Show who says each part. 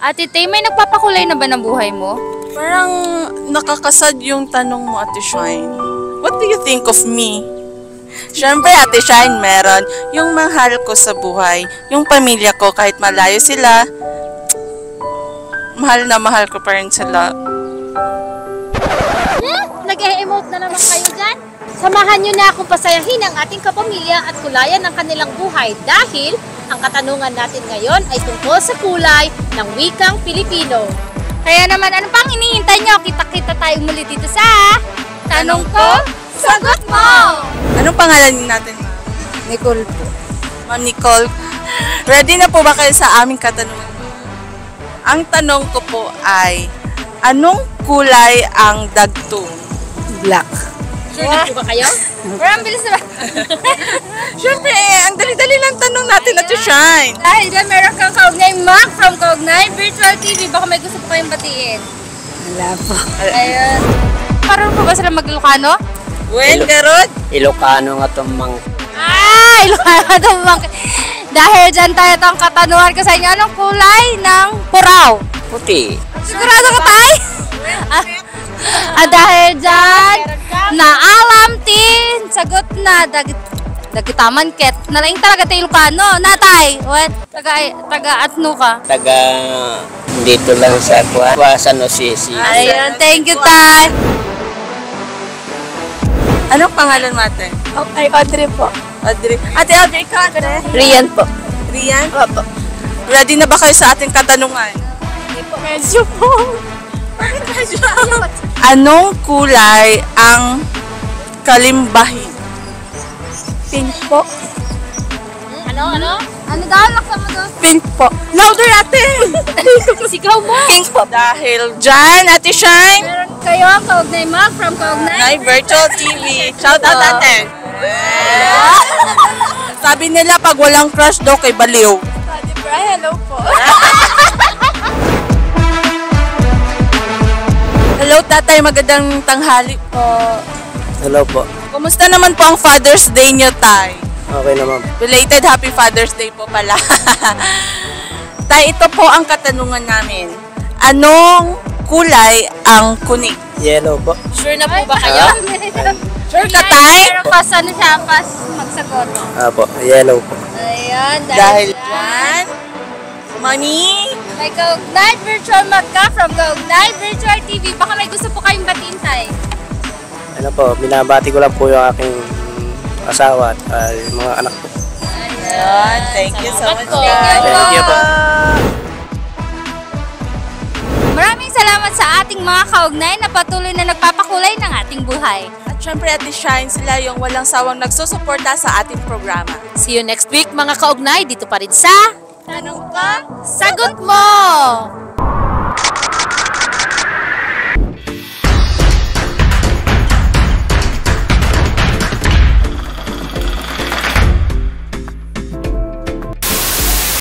Speaker 1: Ate Tay, may nagpapakulay na ba ng buhay mo?
Speaker 2: Parang nakakasad yung tanong mo, Ate Shine. What do you think of me? Siyempre, Ate Shine, meron yung mahal ko sa buhay, yung pamilya ko, kahit malayo sila, mahal ko pa rin sila.
Speaker 3: Nag-e-emote na naman kayo dyan? Samahan nyo na akong pasayahin ang ating kapamilya at kulayan ng kanilang buhay dahil ang katanungan natin ngayon ay tungkol sa kulay ng wikang Pilipino.
Speaker 1: Kaya naman, ano pang hinihintay nyo? Kita-kita tayo muli dito sa Tanong Ko, Sagot Mo!
Speaker 2: Anong pangalan natin?
Speaker 1: Nicole po.
Speaker 2: Ma'am Nicole, ready na po ba kayo sa aming katanungan? Ang tanong ko po ay, anong kulay ang dagtong?
Speaker 1: Black.
Speaker 3: Sure na po ba kayo?
Speaker 1: Parang bilis na ba?
Speaker 2: Siyempre, ang dali-dali lang tanong natin, Ate Shine.
Speaker 1: Dahil dyan, meron kang kaugnay Mac from Kaugnay Virtual TV. Baka may gusto po kayong batiin.
Speaker 4: Wala po.
Speaker 1: Ayun. Parang po ba sila mag-Ilocano?
Speaker 2: Well, Garod?
Speaker 4: Ilocano nga itong mga...
Speaker 1: Ilocano. Dahil dyan tayo itong katanungan ko sa inyo. Anong kulay ng puraw?
Speaker 4: puti.
Speaker 1: Sigurado ka tayo? Dahil dyan, naalam tin. Sagot na. Dagitaman ket. Nalaing talaga tayo Ilocano. Natay. What? Taga atno ka?
Speaker 4: Taga dito lang sa San Jose.
Speaker 1: Ayun. Thank you, Tay.
Speaker 2: Anong pangalan mo, ate?
Speaker 1: Ay, Audrey po.
Speaker 2: Audrey. Ate Audrey, ikaw, ate?
Speaker 1: Rian po.
Speaker 2: Rian?
Speaker 1: Opo.
Speaker 2: Ready na ba kayo sa ating katanungan?
Speaker 1: Medyo po.
Speaker 2: Anong kulay ang kalimbahin?
Speaker 1: Pink po.
Speaker 3: Ano?
Speaker 1: Ano daw? Laksa mo daw?
Speaker 2: Pink po. Louder, ate!
Speaker 3: Sigaw mo!
Speaker 2: Pink po. Dahil dyan, Ate Shine,
Speaker 1: Meron kayo ang Kaugnay Mac from Kaugnay.
Speaker 2: Kaugnay Virtual TV. Shout out, ate. Sabi nila, pag walang crush daw kay baliw.
Speaker 1: Ate Bri, hello po.
Speaker 2: Hello, tatay. Magandang tanghali po.
Speaker 4: Hello po.
Speaker 2: Kumusta naman po ang Father's Day niyo, tay?
Speaker 4: Okay naman.
Speaker 2: Belated Happy Father's Day po pala. Tay, ito po ang katanungan namin. Anong kulay ang kunig?
Speaker 4: Yellow po.
Speaker 3: Sure na po ba kayo?
Speaker 2: Sure ka, tay?
Speaker 1: Pero pas ano siya, pas magsagot.
Speaker 4: Apo, yellow po.
Speaker 1: Ayan,
Speaker 2: Dahil dyan, Mami,
Speaker 1: may Kaugnay Virtual Mac ka from Kaugnay Virtual TV. Baka may gusto po kayong batiin, Tay.
Speaker 4: Ano po, binabati ko lang po yung aking asawa at mga anak po.
Speaker 2: Ayan, thank you so much,
Speaker 3: po.
Speaker 2: guys.
Speaker 4: Thank you po.
Speaker 1: Maraming salamat sa ating mga kaugnay na patuloy na nagpapakulay ng ating buhay.
Speaker 2: At syempre, Ate Shine, sila yung walang sawang nagsusuporta sa ating programa.
Speaker 3: See you next week mga kaugnay dito pa rin sa
Speaker 1: Tanong ka, sagot mo!